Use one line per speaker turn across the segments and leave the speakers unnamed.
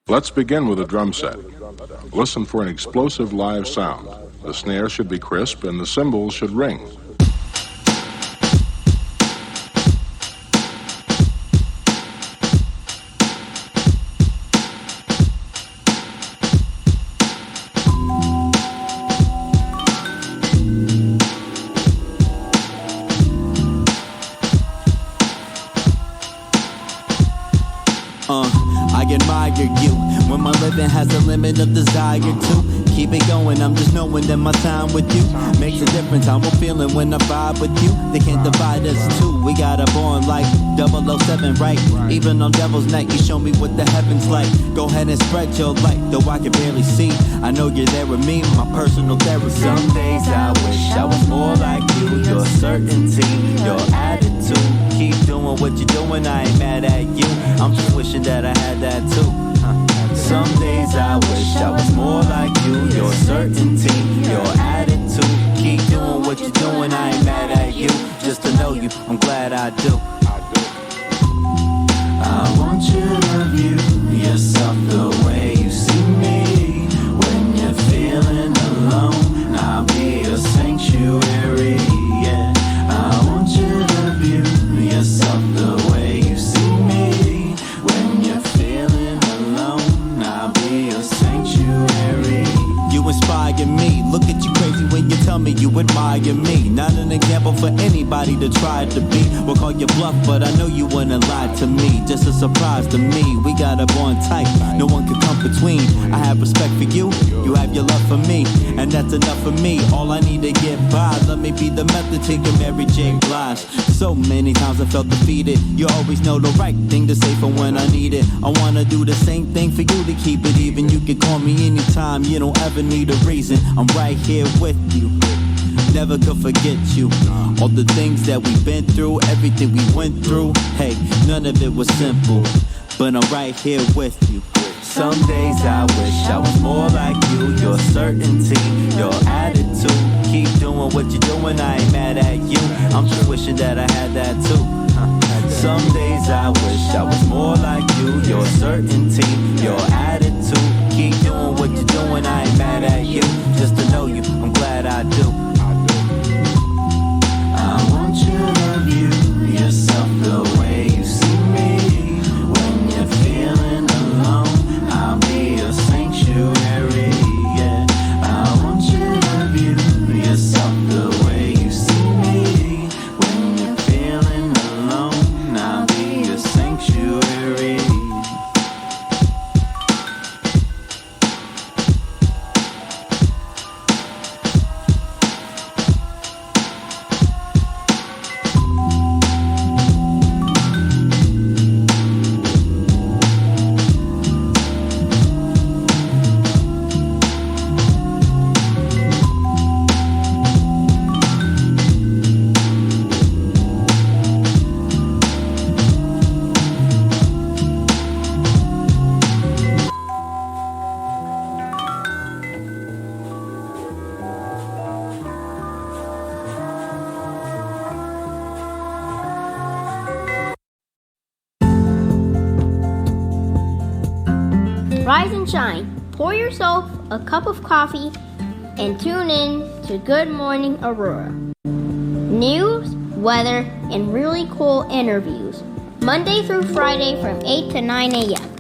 Let's begin with a drum set. Listen for an explosive live sound. The snare should be crisp and the cymbals should ring.
I admire you when my living has a limit of desire to keep it going. I'm just knowing that my time with you makes a difference. How I'm feeling when I vibe with you. They can't divide us two. We got a bond like 007, right? Even on Devil's Night, you show me what the heavens like. Go ahead and spread your light, though I can barely see. I know you're there with me, my personal therapy. Some days I wish I was more like you. Your certainty, your attitude. Keep doing what you're doing, I ain't mad at you. I'm just wishing that I had that too. Some days I wish I was more like you. Your certainty, your attitude. Keep doing what you're doing, I ain't mad at you. Just to know you, I'm glad I do. I want you to view yourself the way you see me. When you're feeling alone, I'll be a sanctuary, yeah. I want you to view yourself the way you see me. When you're feeling alone, I'll be a sanctuary. You inspire me, look at you crazy when you tell me you admire me. Not an example for anybody to try to be. We'll call you bluff, but I know you wouldn't lie to me. Just a surprise to me, we got a bond tight, no one can come between. I have respect for you, you have your love for me, and that's enough for me. All I need to get by, let me be the method to your Mary J. Blige. So many times I felt defeated, you always know the right thing to say for when I need it. I wanna do the same thing for you to keep it even. You can call me anytime, you don't ever need a reason. I'm right here with you, never could forget you. All the things that we've been through, everything we went through, hey, none of it was simple, but I'm right here with you. Some days I wish I was more like you. Your certainty, your attitude. Keep doing what you're doing, I ain't mad at you. I'm just wishing that I had that too. Some days I wish I was more like you. Your certainty, your attitude. Keep doing what you're doing, I ain't mad at you. Just to know you, I'm glad I do. I want you to view yourself the way you see me. When you're feeling alone, I'll be a sanctuary, yeah. I want you to view yourself the way you see me. When you're feeling alone, I'll be a sanctuary.
Rise and shine. Pour yourself a cup of coffee and tune in to Good Morning Aurora. News, weather, and really cool interviews. Monday through Friday from 8 to 9 a.m.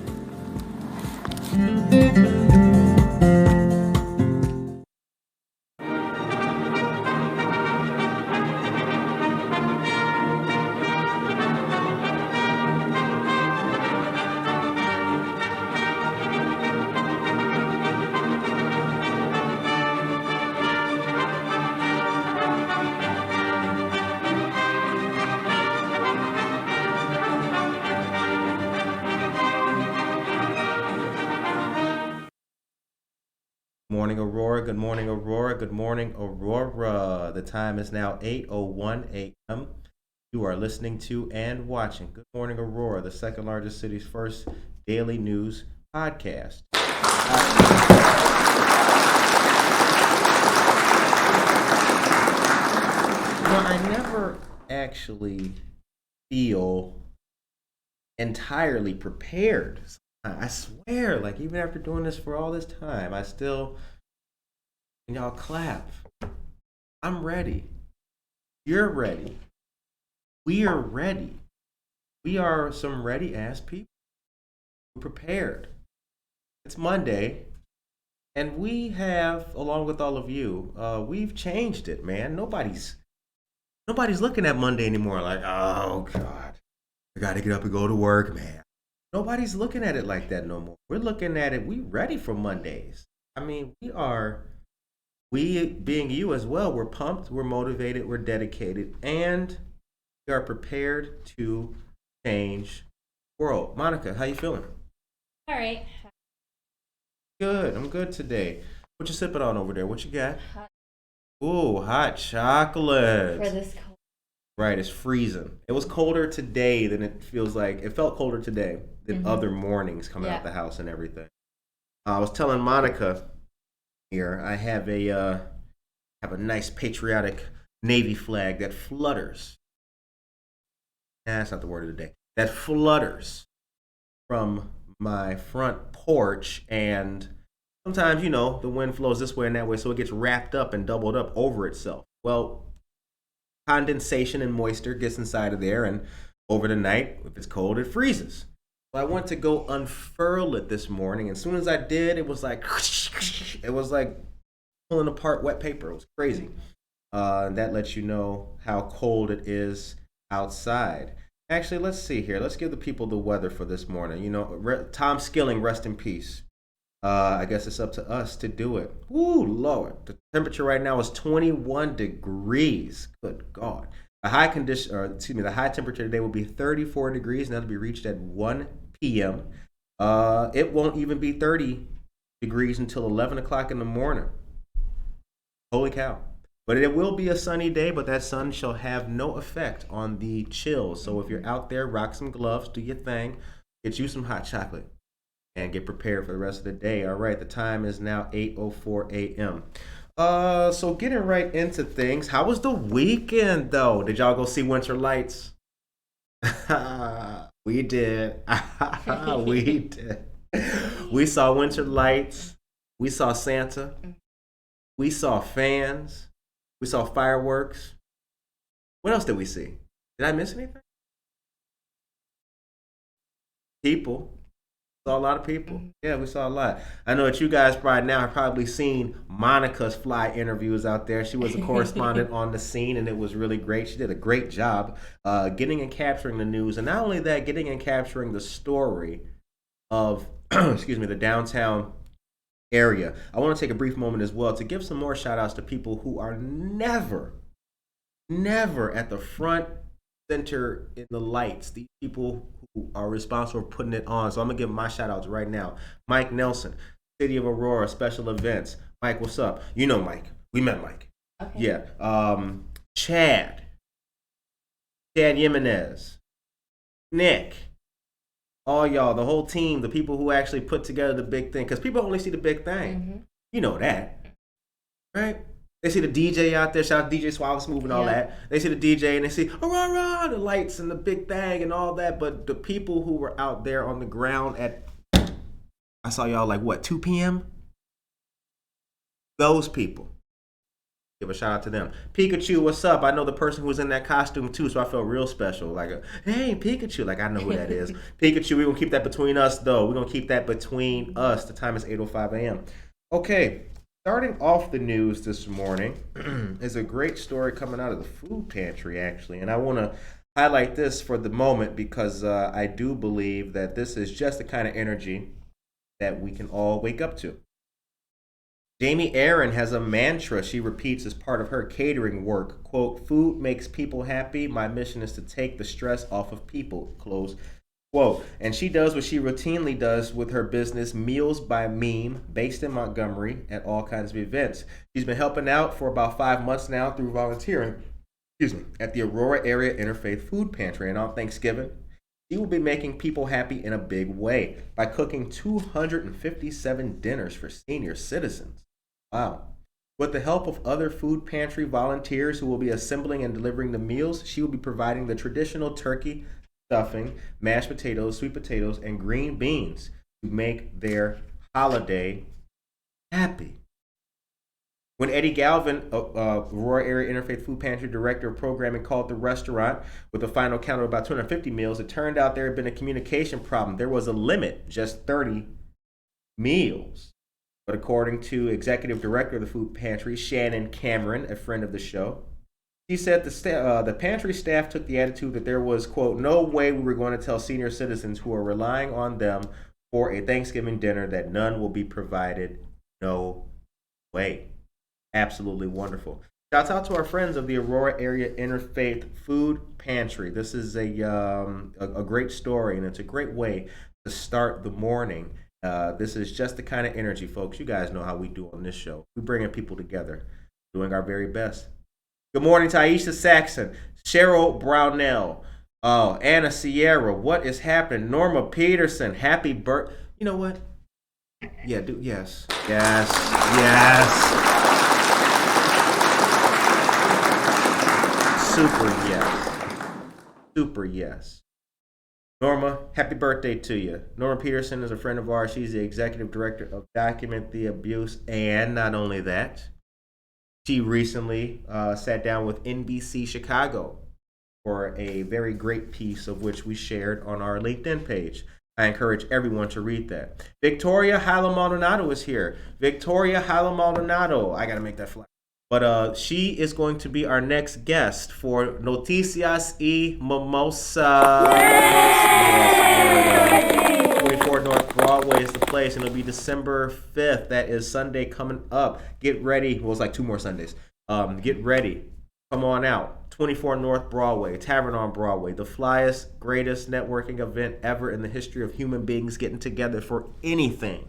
Morning, Aurora. Good morning, Aurora. Good morning, Aurora. The time is now 8:01 a.m. You are listening to and watching Good Morning, Aurora, the second largest city's first daily news podcast. I never actually feel entirely prepared. I swear, like even after doing this for all this time, I still, and y'all clap. I'm ready. You're ready. We are ready. We are some ready ass people. We're prepared. It's Monday, and we have, along with all of you, we've changed it, man. Nobody's looking at Monday anymore like, oh God, I gotta get up and go to work, man. Nobody's looking at it like that no more. We're looking at it, we ready for Mondays. I mean, we being you as well, we're pumped, we're motivated, we're dedicated, and we are prepared to change the world. Monica, how you feeling?
All right.
Good. I'm good today. What you sipping on over there? What you got?
Hot
Ooh, hot chocolate.
for this cold.
Right, it's freezing. It was colder today than it feels like. It felt colder today than other mornings coming out the house and everything. I was telling Monica here, I have a nice patriotic Navy flag that flutters. Nah, that's not the word of the day. That flutters from my front porch, and sometimes, you know, the wind flows this way and that way, so it gets wrapped up and doubled up over itself. Well, condensation and moisture gets inside of there, and over the night, if it's cold, it freezes. So I went to go unfurl it this morning, and as soon as I did, it was like pulling apart wet paper. It was crazy. That lets you know how cold it is outside. Actually, let's see here. Let's give the people the weather for this morning. You know, Tom Skilling, rest in peace. I guess it's up to us to do it. Ooh, Lord. The temperature right now is 21 degrees. Good God. The high temperature today will be 34 degrees, and that'll be reached at 1 p.m. It won't even be 30 degrees until 11 o'clock in the morning. Holy cow. But it will be a sunny day, but that sun shall have no effect on the chills. So if you're out there, rock some gloves, do your thing, get you some hot chocolate, and get prepared for the rest of the day. All right, the time is now 8:04 a.m. So getting right into things. How was the weekend, though? Did y'all go see Winter Lights? We did. We did. We saw Winter Lights. We saw Santa. We saw fans. We saw fireworks. What else did we see? Did I miss anything? People. Saw a lot of people. Yeah, we saw a lot. I know that you guys right now have probably seen Monica's fly interviews out there. She was a correspondent on the scene, and it was really great. She did a great job getting and capturing the news. And not only that, getting and capturing the story of, the downtown area. I want to take a brief moment as well to give some more shout outs to people who are never at the front center in the lights. These people who are responsible for putting it on. So I'm going to give my shout outs right now. Mike Nelson, City of Aurora, Special Events. Mike, what's up? You know Mike. We met Mike.
Okay.
Yeah. Chad Jimenez, Nick, all y'all, the whole team, the people who actually put together the big thing, because people only see the big thing. You know that, right? They see the DJ out there, shout out DJ Suave Smooth and all that. They see the DJ and they see Aurora, the lights and the big thing and all that. But the people who were out there on the ground I saw y'all like what, 2 p.m.? Those people. Give a shout out to them. Pikachu, what's up? I know the person who was in that costume too, so I felt real special. Like, hey, Pikachu. Like, I know who that is. Pikachu, we're going to keep that between us, though. We're going to keep that between us. The time is 8:05 a.m. Okay, starting off the news this morning is a great story coming out of the food pantry, actually. And I want to highlight this for the moment because I do believe that this is just the kind of energy that we can all wake up to. Jamie Aaron has a mantra she repeats as part of her catering work. Quote, food makes people happy. My mission is to take the stress off of people. Close quote. And she does what she routinely does with her business, Meals by Meme, based in Montgomery at all kinds of events. She's been helping out for about 5 months now through volunteering, at the Aurora Area Interfaith Food Pantry. And on Thanksgiving, she will be making people happy in a big way by cooking 257 dinners for senior citizens. Wow. With the help of other food pantry volunteers who will be assembling and delivering the meals, she will be providing the traditional turkey, stuffing, mashed potatoes, sweet potatoes, and green beans. to make their holiday happy. When Eddie Galvin, Aurora Area Interfaith Food Pantry Director of Programming, called the restaurant with a final count of about 250 meals, it turned out there had been a communication problem. There was a limit, just 30 meals. But according to Executive Director of the Food Pantry, Shannon Cameron, a friend of the show, he said the pantry staff took the attitude that there was, quote, no way we were going to tell senior citizens who are relying on them for a Thanksgiving dinner that none will be provided. No way. Absolutely wonderful. Shouts out to our friends of the Aurora Area Interfaith Food Pantry. This is a great story, and it's a great way to start the morning. This is just the kind of energy, folks. You guys know how we do on this show. We bringing people together, doing our very best. Good morning to Aisha Saxon, Cheryl Brownell, Anna Sierra. What is happening? Norma Peterson, happy birthday. You know what? Yeah, yes. Super yes. Norma, happy birthday to you. Norma Peterson is a friend of ours. She's the executive director of Document the Abuse. And not only that, she recently sat down with NBC Chicago for a very great piece of which we shared on our LinkedIn page. I encourage everyone to read that. Victoria Hyla Maldonado is here. Victoria Hyla Maldonado. I got to make that fly. But she is going to be our next guest for Noticias y Mimosa. Yes, 24 North Broadway is the place, and it'll be December 5th. That is Sunday coming up. Get ready. Well, it's like 2 more Sundays. Get ready. Come on out. 24 North Broadway, Tavern on Broadway, the flyest, greatest networking event ever in the history of human beings getting together for anything.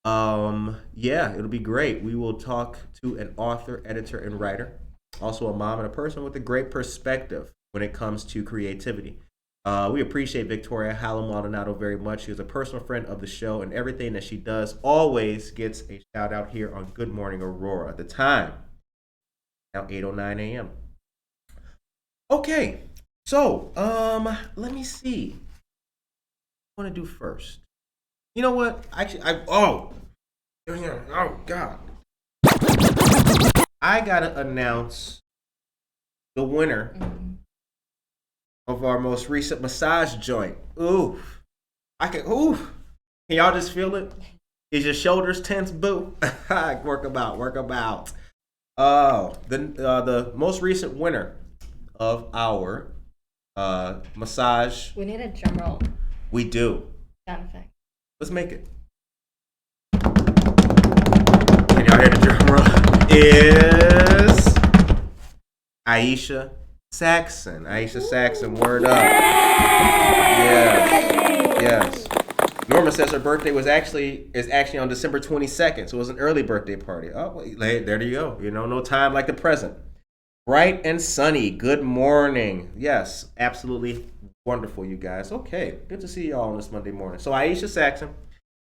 Yeah, it'll be great. We will talk to an author, editor, and writer, also a mom and a person with a great perspective when it comes to creativity. We appreciate Victoria Hyla Maldonado very much. She is a personal friend of the show, and everything that she does always gets a shout out here on Good Morning Aurora. The time, now 8:09 a.m. Okay, so let me see. What I want to do first? You know what? Actually, oh God. I gotta announce the winner of our most recent massage joint. Ooh. Can y'all just feel it? Is your shoulders tense, boo? Work about. The most recent winner of our massage.
We need a drum roll.
We do.
Sound effect.
Let's make it. Can y'all hear the drum roll? Is Aisha Saxon. Aisha Saxon, word up. Yes. Norma says her birthday is actually on December 22nd, so it was an early birthday party. Oh, well, there you go. You know, no time like the present. Bright and sunny. Good morning. Yes, absolutely wonderful, you guys. Okay, good to see you all on this Monday morning. So Aisha Saxon,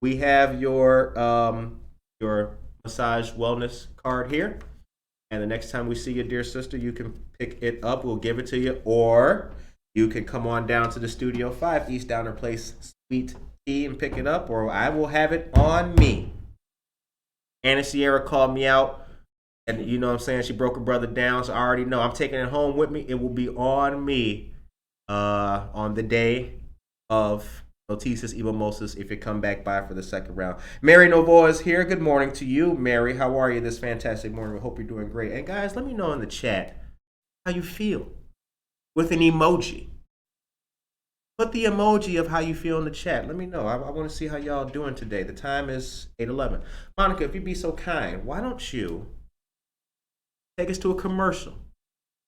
we have your massage wellness card here, and the next time we see you, dear sister, you can pick it up. We'll give it to you, or you can come on down to the Studio 5 East Downer Place Suite T and pick it up, or I will have it on me. Anna Sierra called me out. And you know what I'm saying? She broke her brother down, so I already know. I'm taking it home with me. It will be on me on the day of Noticias y Mimosas if you come back by for the second round. Mary Novoa is here. Good morning to you, Mary. How are you this fantastic morning? We hope you're doing great. And guys, let me know in the chat how you feel with an emoji. Put the emoji of how you feel in the chat. Let me know. I want to see how y'all doing today. The time is 8:11. Monica, if you'd be so kind, why don't you take us to a commercial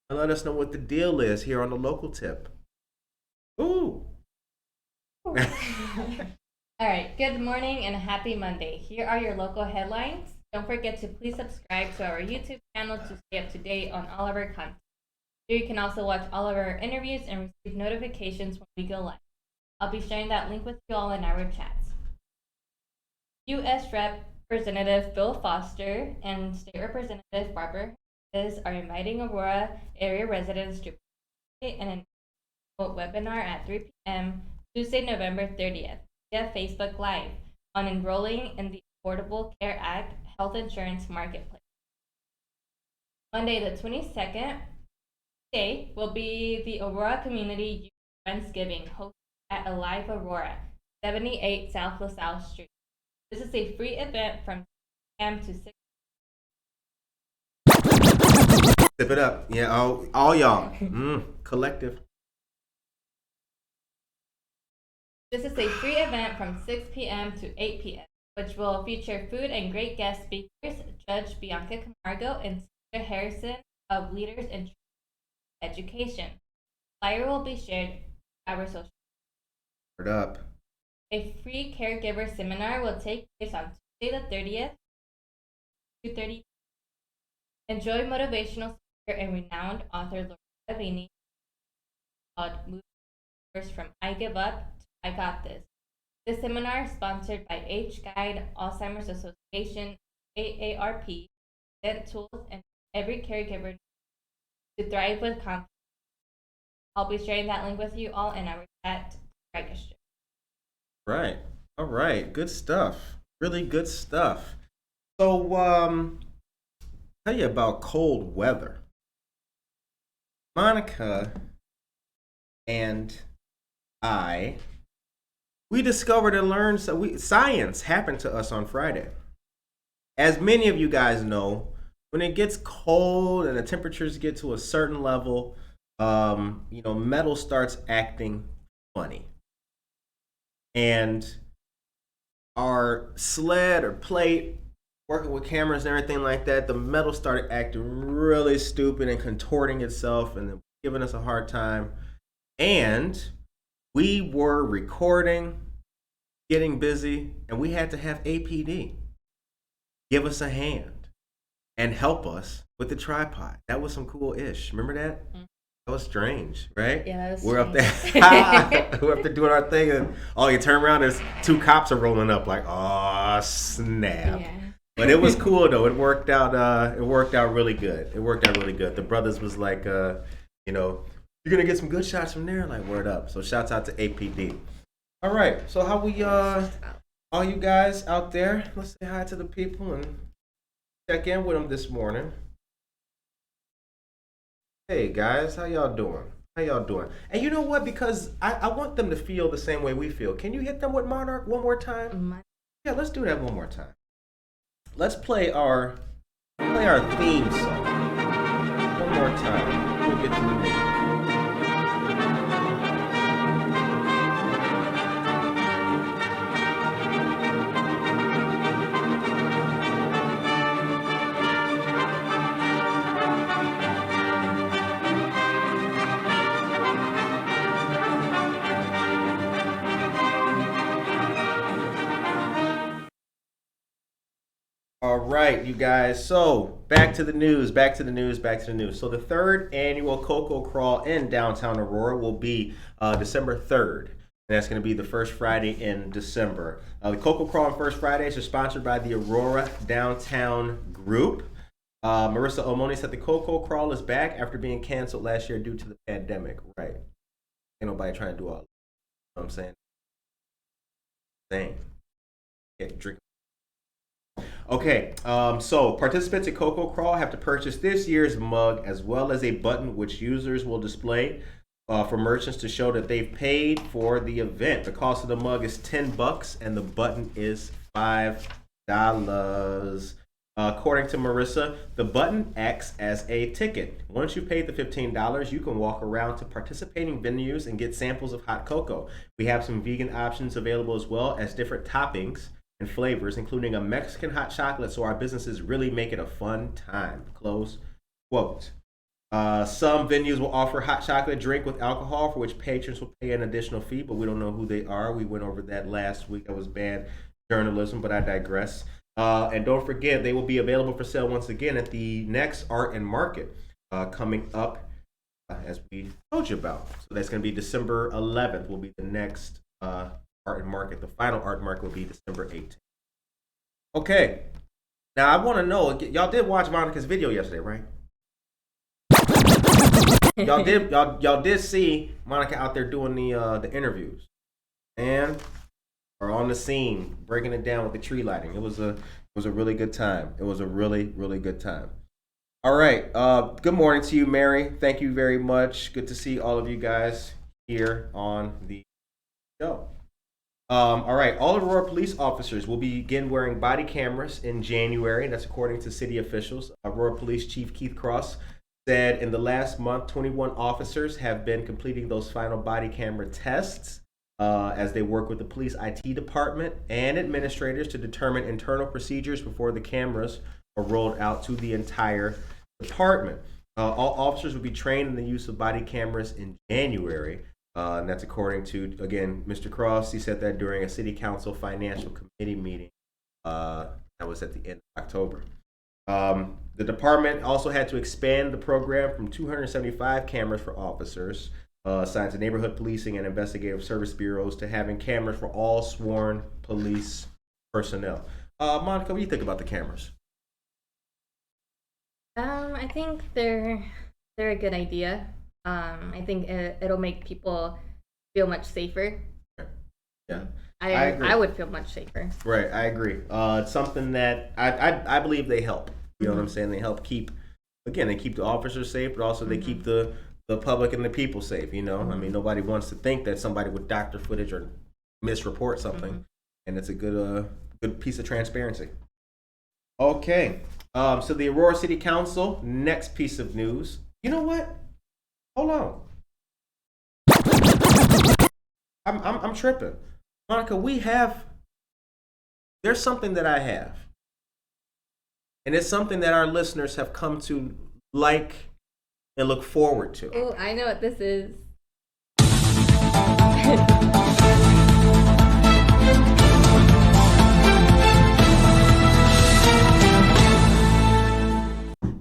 and let us know what the deal is here on the local tip. Ooh.
All right, good morning and happy Monday. Here are your local headlines. Don't forget to please subscribe to our YouTube channel to stay up to date on all of our content. Here you can also watch all of our interviews and receive notifications when we go live. I'll be sharing that link with you all in our chats. U.S. Representative Bill Foster and State Representative Barbara are inviting Aurora area residents to participate in a webinar at 3 p.m. Tuesday, November 30th. via Facebook Live on enrolling in the Affordable Care Act Health Insurance Marketplace. Monday the 22nd day will be the Aurora Community Youth Friendsgiving hosted at Alive Aurora, 78 South LaSalle Street. This is a free event from 6 p.m. to 6.
Sip it up. Yeah, all y'all. Collective.
This is a free event from 6 p.m. to 8 p.m., which will feature food and great guest speakers, Judge Bianca Camargo and Sandra Harrison of Leaders in Education. Flyer will be shared on our social.
Word up.
A free caregiver seminar will take place on Tuesday the 30th, 2:30. Enjoy motivational speaker and renowned author Laura Vini called Movers from I Give Up to I Got This. This seminar is sponsored by H Guide, Alzheimer's Association, AARP, Present Tools, and every caregiver to thrive with confidence. I'll be sharing that link with you all in our chat register.
Right. All right. Good stuff. Really good stuff. So, tell you about cold weather. Monica and we discovered and learned science happened to us on Friday. As many of you guys know, when it gets cold and the temperatures get to a certain level, metal starts acting funny. And our sled or plate, working with cameras and everything like that, the metal started acting really stupid and contorting itself and giving us a hard time. And we were recording, getting busy, and we had to have APD give us a hand and help us with the tripod. That was some cool ish. Remember that? Mm-hmm. That was strange, right?
Yeah, that was
We're
strange.
up there. We're up there doing our thing, and you turn around, there's two cops are rolling up like, oh, snap. Yeah. But it was cool though. It worked out. It worked out really good. The brothers was like, you're gonna get some good shots from there. Like, word up. So shouts out to APD. All right. So how we all you guys out there? Let's say hi to the people and check in with them this morning. Hey guys, how y'all doing? And you know what? Because I want them to feel the same way we feel. Can you hit them with Monarch one more time? Yeah, let's do that one more time. Let's play our theme song one more time. We'll get to the music. All right, you guys. So back to the news. So the third annual Cocoa Crawl in downtown Aurora will be December 3rd. And that's going to be the first Friday in December. The Cocoa Crawl on First Fridays are sponsored by the Aurora Downtown Group. Marissa Omoni said the Cocoa Crawl is back after being canceled last year due to the pandemic. Right. Ain't nobody trying to do all that. You know what I'm saying? Drink. Okay, so participants at Cocoa Crawl have to purchase this year's mug as well as a button which users will display for merchants to show that they've paid for the event. The cost of the mug is $10 and the button is $5. According to Marissa, the button acts as a ticket. Once you pay the $15, you can walk around to participating venues and get samples of hot cocoa. We have some vegan options available as well as different toppings and flavors, including a Mexican hot chocolate, so our businesses really make it a fun time. Close quote. Some venues will offer hot chocolate drink with alcohol, for which patrons will pay an additional fee, but we don't know who they are. We went over that last week. That was bad journalism, but I digress. And don't forget, they will be available for sale once again at the next Art and Market coming up, as we told you about. So that's going to be December 11th will be the next Art and Market. The final Art and Market will be December 18th. Okay. Now I want to know, y'all did watch Monica's video yesterday, right? Y'all did see Monica out there doing the interviews. And or on the scene, breaking it down with the tree lighting. It was a really good time. It was a really, really good time. All right. Good morning to you, Mary. Thank you very much. Good to see all of you guys here on the show. All right. All Aurora police officers will begin wearing body cameras in January. That's according to city officials. Aurora Police Chief Keith Cross said in the last month, 21 officers have been completing those final body camera tests as they work with the police IT department and administrators to determine internal procedures before the cameras are rolled out to the entire department. All officers will be trained in the use of body cameras in January. And that's according to, again, Mr. Cross. He said that during a city council financial committee meeting that was at the end of October. The department also had to expand the program from 275 cameras for officers assigned to neighborhood policing and investigative service bureaus to having cameras for all sworn police personnel. Monica, what do you think about the cameras?
I think they're a good idea. I think it'll make people feel much safer.
Yeah,
I agree. I would feel much safer.
Right, I agree. It's something that I believe they help. You know what I'm saying? They help keep the officers safe, but also they keep the public and the people safe. You know, I mean, nobody wants to think that somebody would doctor footage or misreport something, and it's a good piece of transparency. Okay, so the Aurora City Council, next piece of news. You know what? Hold on. I'm tripping. Monica, there's something that I have. And it's something that our listeners have come to like and look forward to.
Oh, I know what this is.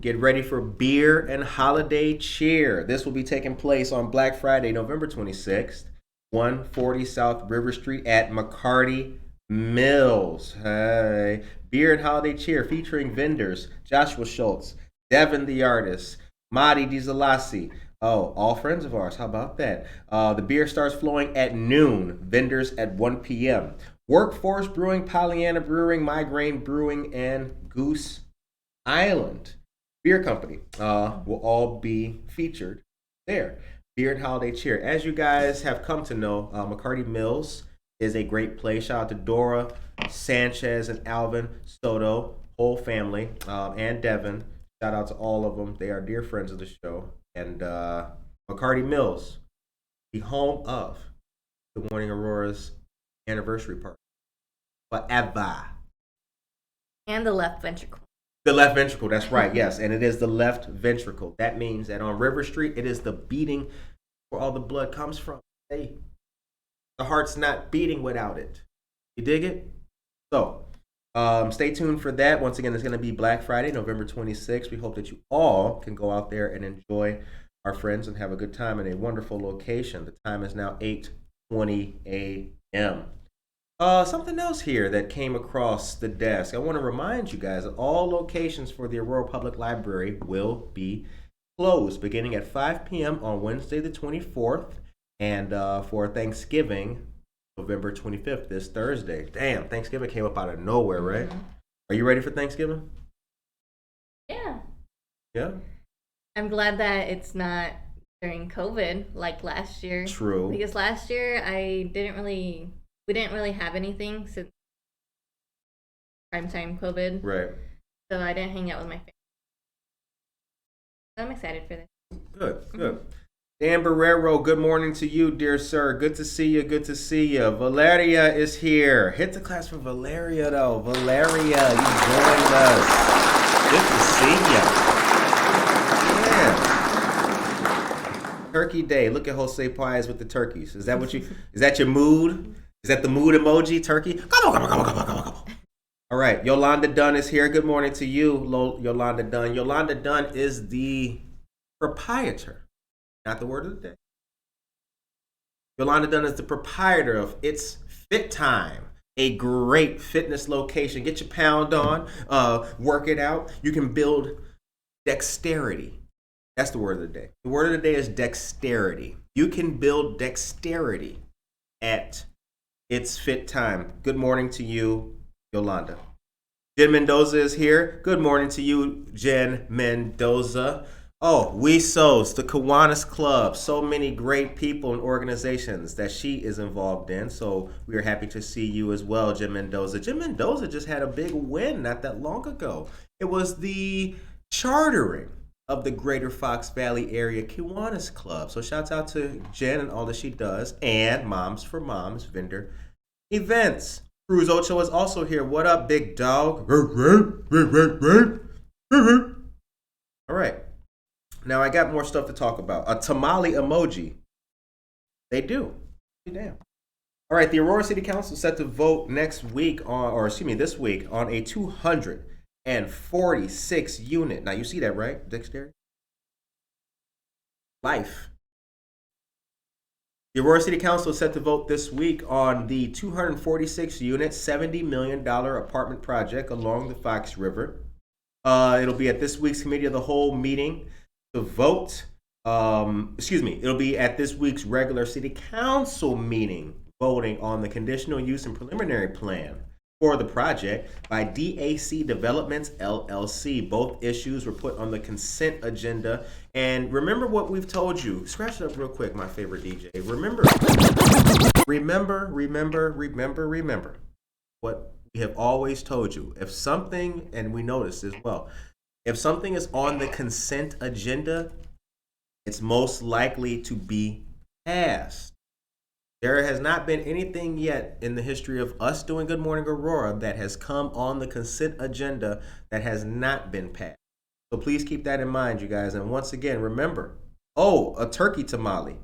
Get ready for Beer and Holiday Cheer. This will be taking place on Black Friday, November 26th, 140 South River Street at McCarty Mills. Hey. Beer and Holiday Cheer featuring vendors Joshua Schultz, Devin the Artist, Madi DiZalasi. Oh, all friends of ours. How about that? The beer starts flowing at noon. Vendors at 1 p.m. Workforce Brewing, Pollyanna Brewing, Migraine Brewing, and Goose Island Beer Company will all be featured there. Beer and Holiday Cheer. As you guys have come to know, McCarty Mills is a great place. Shout out to Dora, Sanchez, and Alvin Soto, whole family, and Devin. Shout out to all of them. They are dear friends of the show. And McCarty Mills, the home of Good Morning Aurora's anniversary party. Forever.
And the left ventricle.
The left ventricle, that's right, yes. And it is the left ventricle. That means that on River Street, it is the beating where all the blood comes from. Hey, the heart's not beating without it. You dig it? So, stay tuned for that. Once again, it's going to be Black Friday, November 26th. We hope that you all can go out there and enjoy our friends and have a good time in a wonderful location. The time is now 8:20 a.m. Something else here that came across the desk. I want to remind you guys that all locations for the Aurora Public Library will be closed beginning at 5 p.m. on Wednesday the 24th and for Thanksgiving, November 25th, this Thursday. Damn, Thanksgiving came up out of nowhere, right? Are you ready for Thanksgiving?
Yeah.
Yeah?
I'm glad that it's not during COVID like last year.
True.
Because last year we didn't really have anything since primetime COVID.
Right.
So I didn't hang out with my family. So I'm excited for this.
Good, good. Dan Barrero, good morning to you, dear sir. Good to see you, good to see you. Valeria is here. Hit the class for Valeria, though. Valeria, you joined us. Good to see you. Yeah. Turkey Day. Look at Jose Paez with the turkeys. Is that your mood? Is that the mood emoji? Turkey? Come on. All right. Yolanda Dunn is here. Good morning to you, Yolanda Dunn. Yolanda Dunn is the proprietor, not the word of the day. Yolanda Dunn is the proprietor of It's Fit Time, a great fitness location. Get your pound on, work it out. You can build dexterity. That's the word of the day. The word of the day is dexterity. You can build dexterity at It's fit time. Good morning to you, Yolanda. Jen Mendoza is here. Good morning to you, Jen Mendoza. Oh, We Sows, the Kiwanis Club. So many great people and organizations that she is involved in. So we are happy to see you as well, Jen Mendoza. Jen Mendoza just had a big win not that long ago. It was the chartering of the Greater Fox Valley Area Kiwanis Club. So shouts out to Jen and all that she does, and Moms for Moms vendor events. Cruz Ocho is also here. What up, big dog? All right. Now I got more stuff to talk about. A tamale emoji. They do. Damn. All right, the Aurora City Council is set to vote this week on a 246 unit. Now you see that, right, Dexterity? Life. The Aurora City Council is set to vote this week on the 246 unit, $70 million apartment project along the Fox River. It'll be at this week's Committee of the Whole meeting to vote. It'll be at this week's regular City Council meeting voting on the conditional use and preliminary plan for the project by DAC Developments LLC. Both issues were put on the consent agenda. And remember what we've told you. Scratch it up real quick, my favorite DJ. Remember what we have always told you. If something, and we noticed as well, if something is on the consent agenda, it's most likely to be passed. There has not been anything yet in the history of us doing Good Morning Aurora that has come on the consent agenda that has not been passed. So please keep that in mind, you guys. And once again, remember, a turkey tamale.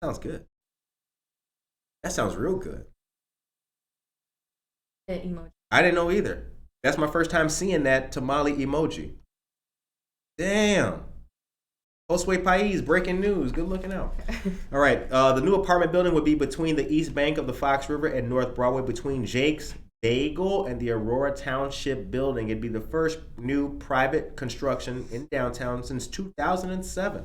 Sounds good. That sounds real good.
The emoji.
I didn't know either. That's my first time seeing that tamale emoji. Damn. Josue Pais, breaking news. Good looking out. All right. The new apartment building would be between the east bank of the Fox River and North Broadway, between Jake's Bagel and the Aurora Township building. It'd be the first new private construction in downtown since 2007.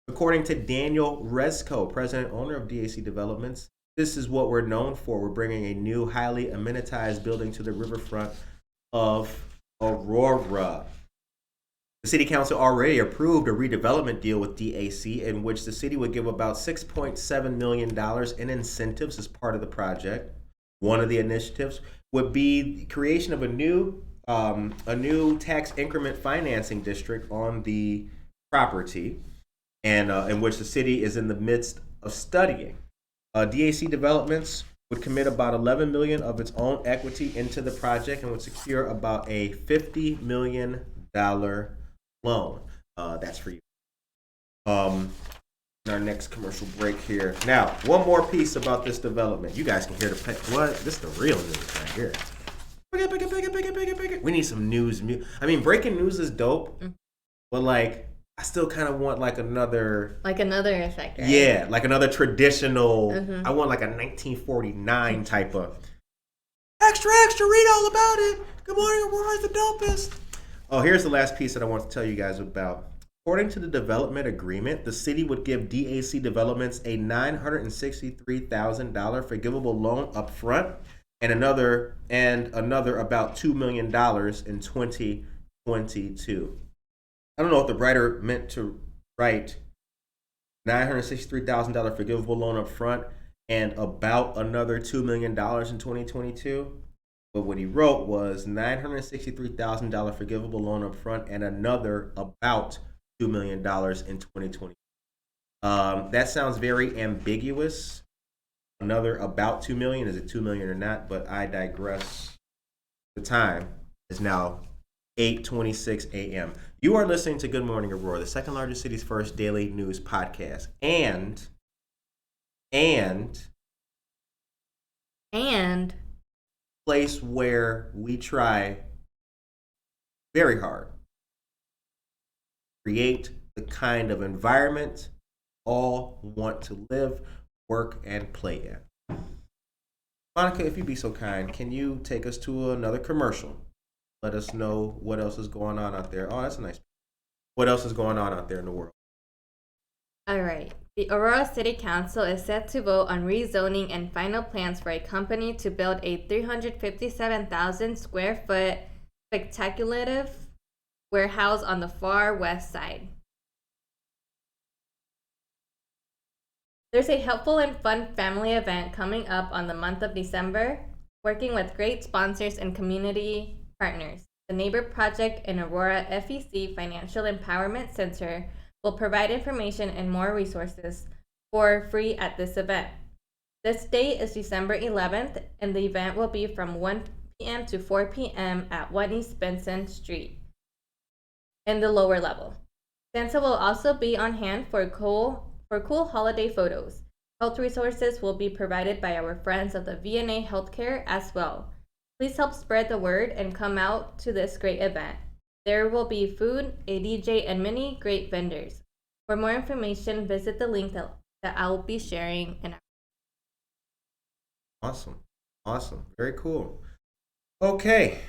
According to Daniel Resco, president owner of DAC Developments, this is what we're known for. We're bringing a new, highly amenitized building to the riverfront of Aurora. The City Council already approved a redevelopment deal with DAC in which the city would give about $6.7 million in incentives as part of the project. One of the initiatives would be the creation of a new tax increment financing district on the property, and in which the city is in the midst of studying. DAC Developments would commit about $11 million of its own equity into the project and would secure about a $50 million loan. That's for you. Our next commercial break here. Now, one more piece about this development. You guys can hear the what? This is the real news right here. We need some news. I mean, breaking news is dope, but like, I still kind of want like another
effect, right?
Yeah, like another traditional. I want like a 1949 type of extra, read all about it. Good morning, Aurora's the dopest. Oh, here's the last piece that I want to tell you guys about. According to the development agreement, the city would give DAC Developments a $963,000 forgivable loan up front and another about $2 million in 2022. I don't know if the writer meant to write $963,000 forgivable loan up front and about another $2 million in 2022. But what he wrote was $963,000 forgivable loan up front and another about $2 million in 2020. That sounds very ambiguous. Another about $2 million. Is it $2 million or not? But I digress. The time is now 8:26 a.m. You are listening to Good Morning Aurora, the second largest city's first daily news podcast, and place where we try very hard to create the kind of environment all want to live, work, and play in. Monica, if you'd be so kind, can you take us to another commercial? Let us know what else is going on out there. Oh, that's nice. What else is going on out there in the world?
All right. The Aurora City Council is set to vote on rezoning and final plans for a company to build a 357,000 square foot speculative warehouse on the far west side. There's a helpful and fun family event coming up on the month of December, working with great sponsors and community partners. The Neighbor Project and Aurora FEC Financial Empowerment Center will provide information and more resources for free at this event. This date is December 11th, and the event will be from 1 p.m. to 4 p.m. at 1 East Benson Street in the lower level. Santa will also be on hand for cool holiday photos. Health resources will be provided by our friends of the VNA Healthcare as well. Please help spread the word and come out to this great event. There will be food, a DJ, and many great vendors. For more information, visit the link that I'll be sharing in our
Awesome. Very cool. Okay.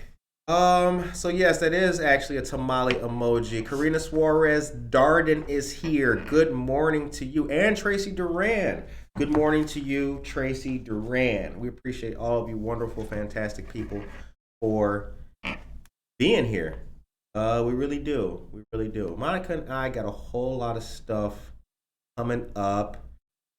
So yes, that is actually a tamale emoji. Karina Suarez Darden is here. Good morning to you. And Tracy Duran. Good morning to you, Tracy Duran. We appreciate all of you wonderful, fantastic people for being here. We really do. Monica and I got a whole lot of stuff coming up.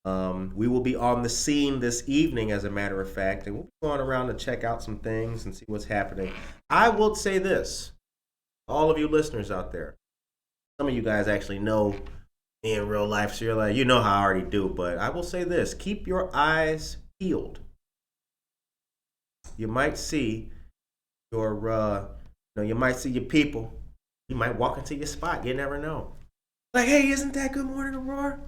We will be on the scene this evening, as a matter of fact, and we'll be going around to check out some things and see what's happening. I will say this, all of you listeners out there, some of you guys actually know me in real life, so you're like, you know how I already do, but I will say this, keep your eyes peeled. You might see you might see your people. You might walk into your spot. You never know. Like, hey, isn't that Good Morning Aurora?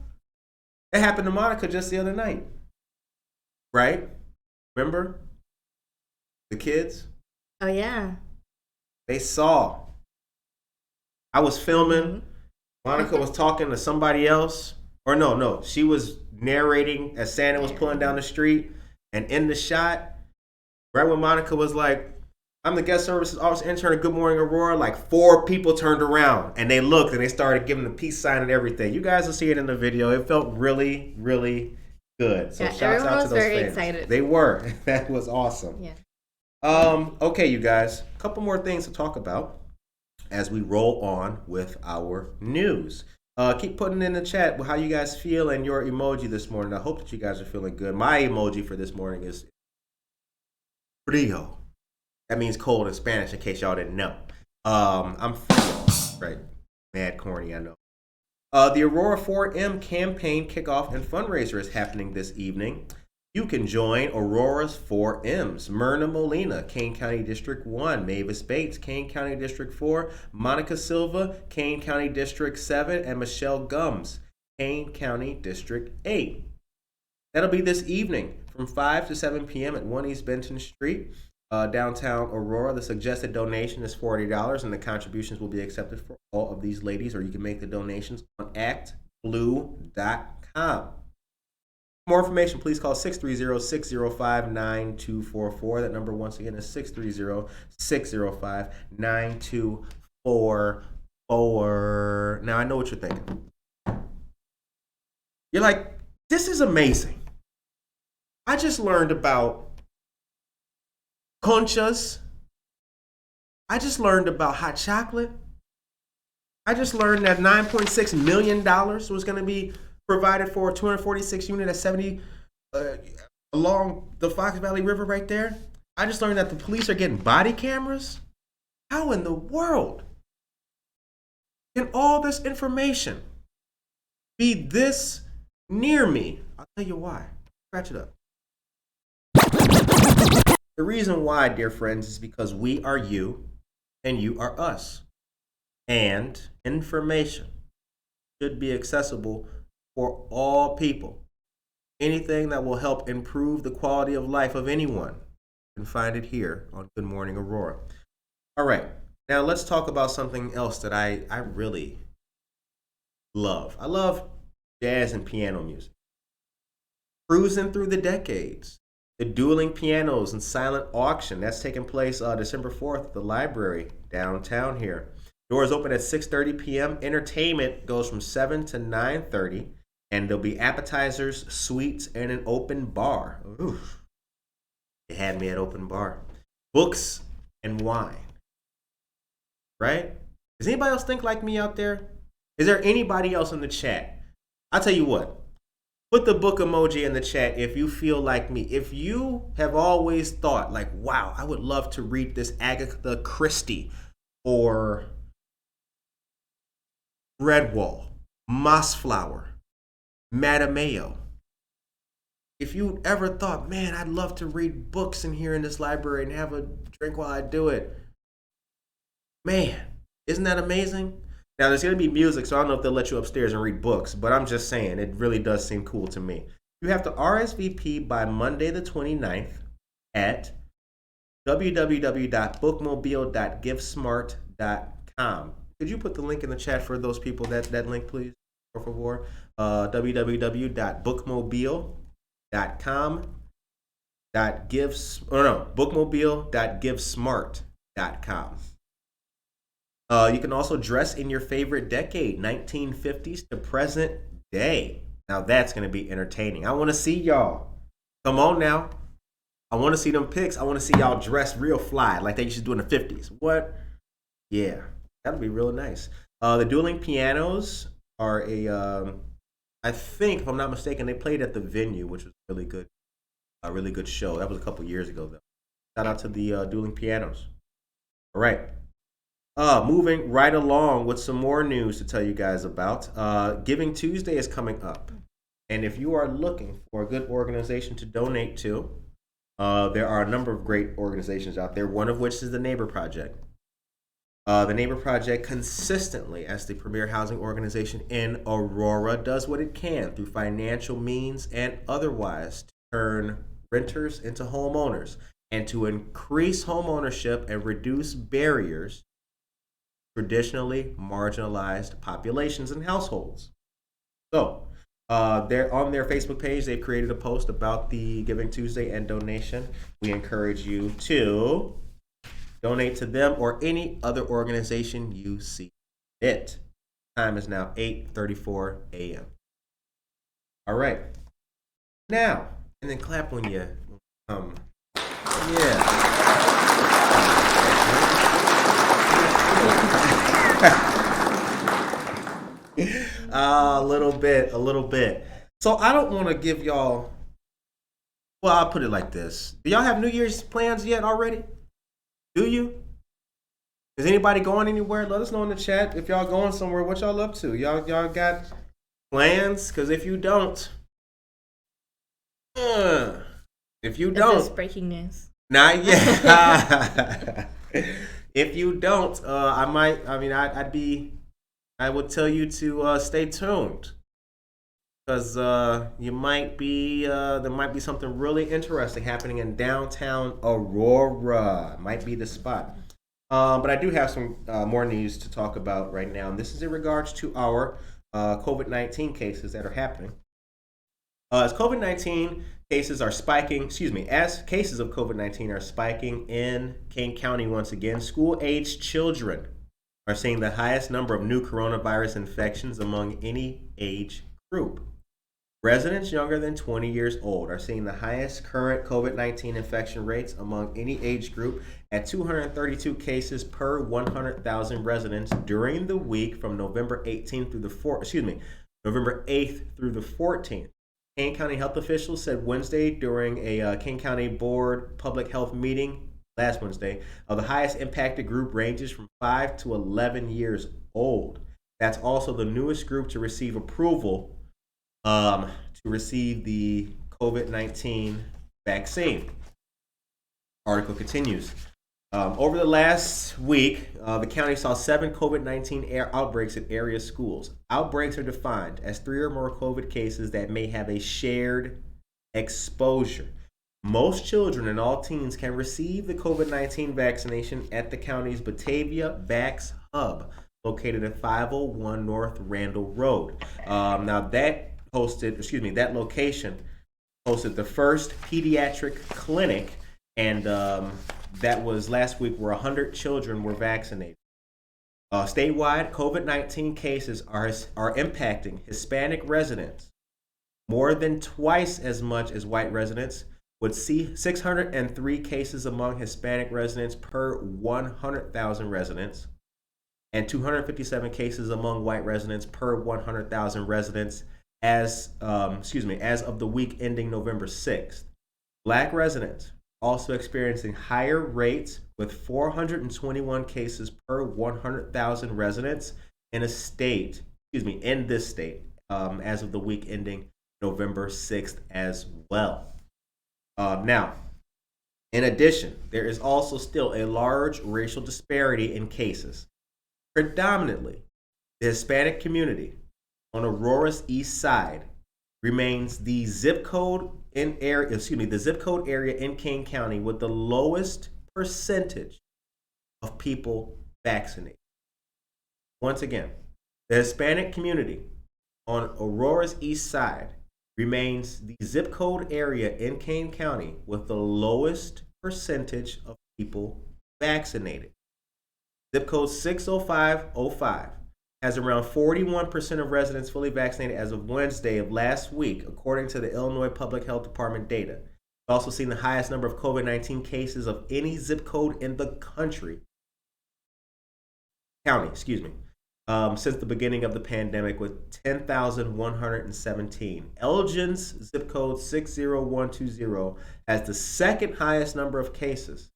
It happened to Monica just the other night. Right? Remember? The kids?
Oh, yeah.
They saw. I was filming. Monica was talking to somebody else. Or no. She was narrating as Sandra was pulling down the street. And in the shot, right when Monica was like, I'm the guest services officer intern at Good Morning Aurora, like 4 people turned around and they looked and they started giving the peace sign and everything. You guys will see it in the video. It felt really, really good. So
yeah,
shouts
everyone
out
was
to those
very
fans.
excited.
They were. That was awesome.
Yeah.
Okay, you guys. A couple more things to talk about as we roll on with our news. Keep putting in the chat how you guys feel and your emoji this morning. I hope that you guys are feeling good. My emoji for this morning is frío. That means cold in Spanish, in case y'all didn't know. I'm frío, right? Mad corny, I know. The Aurora 4M campaign kickoff and fundraiser is happening this evening. You can join Aurora's 4Ms. Myrna Molina, Kane County District 1. Mavis Bates, Kane County District 4. Monica Silva, Kane County District 7. And Michelle Gums, Kane County District 8. That'll be this evening from 5 to 7 p.m. at 1 East Benton Street. Downtown Aurora. The suggested donation is $40, and the contributions will be accepted for all of these ladies, or you can make the donations on actblue.com. For more information, please call 630-605-9244. That number, once again, is 630-605-9244. Now, I know what you're thinking. You're like, this is amazing. I just learned about conchas. I just learned about hot chocolate. I just learned that $9.6 million was going to be provided for a 246 unit at 70 along the Fox Valley River right there. I just learned that the police are getting body cameras. How in the world can all this information be this near me? I'll tell you why. Scratch it up. The reason why, dear friends, is because we are you and you are us. And information should be accessible for all people. Anything that will help improve the quality of life of anyone, you can find it here on Good Morning Aurora. All right, now let's talk about something else that I really love. I love jazz and piano music. Cruising through the decades. The Dueling Pianos and Silent Auction. That's taking place December 4th at the library downtown here. Doors open at 6:30 p.m. Entertainment goes from 7 to 9:30. And there'll be appetizers, sweets, and an open bar. Ooh, they had me at open bar. Books and wine. Right? Does anybody else think like me out there? Is there anybody else in the chat? I'll tell you what. Put the book emoji in the chat if you feel like me. If you have always thought, like, wow, I would love to read this Agatha Christie or Redwall, Mossflower, Matameo. If you ever thought, man, I'd love to read books in here in this library and have a drink while I do it. Man, isn't that amazing? Now, there's going to be music, so I don't know if they'll let you upstairs and read books, but I'm just saying, it really does seem cool to me. You have to RSVP by Monday the 29th at www.bookmobile.givesmart.com. Could you put the link in the chat for those people, that link, please? Por favor. bookmobile.givesmart.com. You can also dress in your favorite decade, 1950s to present day. Now that's going to be entertaining. I want to see y'all. Come on now. I want to see them pics. I want to see y'all dressed real fly like they used to do in the 50s. What? Yeah, that'll be real nice. The dueling pianos are I think, if I'm not mistaken, they played at the venue, which was really good. A really good show. That was a couple years ago, though. Shout out to the dueling pianos. All right. Moving right along with some more news to tell you guys about. Giving Tuesday is coming up. And if you are looking for a good organization to donate to, there are a number of great organizations out there, one of which is the Neighbor Project. The Neighbor Project consistently, as the premier housing organization in Aurora, does what it can through financial means and otherwise to turn renters into homeowners and to increase homeownership and reduce barriers traditionally marginalized populations and households. So, they're on their Facebook page. They've created a post about the Giving Tuesday and donation. We encourage you to donate to them or any other organization you see fit. Time is now 8:34 a.m. All right. Now, and then clap when you yeah. A little bit. So I don't want to give y'all, well, I'll put it like this. Do y'all have New Year's plans yet already? Do you? Is anybody going anywhere? Let us know in the chat if y'all going somewhere. What y'all up to? Y'all got plans? Because if you don't,
Is this breaking news?
not yet. If you don't, I would tell you to stay tuned, because there might be something really interesting happening in downtown Aurora. Might be the spot. But I do have some more news to talk about right now, and this is in regards to our COVID-19 cases that are happening. As COVID-19 cases are spiking, as cases of COVID-19 are spiking in Kane County once again, school-aged children are seeing the highest number of new coronavirus infections among any age group. Residents younger than 20 years old are seeing the highest current COVID-19 infection rates among any age group at 232 cases per 100,000 residents during the week from November 18th through November 8th through the 14th. Kane County health officials said Wednesday during a Kane County Board public health meeting last Wednesday, the highest impacted group ranges from 5 to 11 years old. That's also the newest group to receive approval to receive the COVID-19 vaccine. Article continues. Over the last week, the county saw 7 COVID-19 outbreaks at area schools. Outbreaks are defined as 3 or more COVID cases that may have a shared exposure. Most children and all teens can receive the COVID-19 vaccination at the county's Batavia Vax Hub, located at 501 North Randall Road. Now that location hosted the first pediatric clinic, and that was last week, where 100 children were vaccinated. Statewide, COVID-19 cases are impacting Hispanic residents more than twice as much as white residents, with 603 cases among Hispanic residents per 100,000 residents, and 257 cases among white residents per 100,000 residents as of the week ending November 6th. Black residents also experiencing higher rates with 421 cases per 100,000 residents in this state, as of the week ending November 6th as well. Now, in addition, there is also still a large racial disparity in cases. Predominantly, the Hispanic community on Aurora's east side remains the zip code area in King County with the lowest percentage of people vaccinated. Once again, the Hispanic community on Aurora's east side remains the zip code area in King County with the lowest percentage of people vaccinated. Zip code 60505 has around 41% of residents fully vaccinated as of Wednesday of last week, according to the Illinois Public Health Department data. We've also seen the highest number of COVID-19 cases of any zip code in the county, since the beginning of the pandemic, with 10,117. Elgin's zip code 60120 has the second highest number of cases,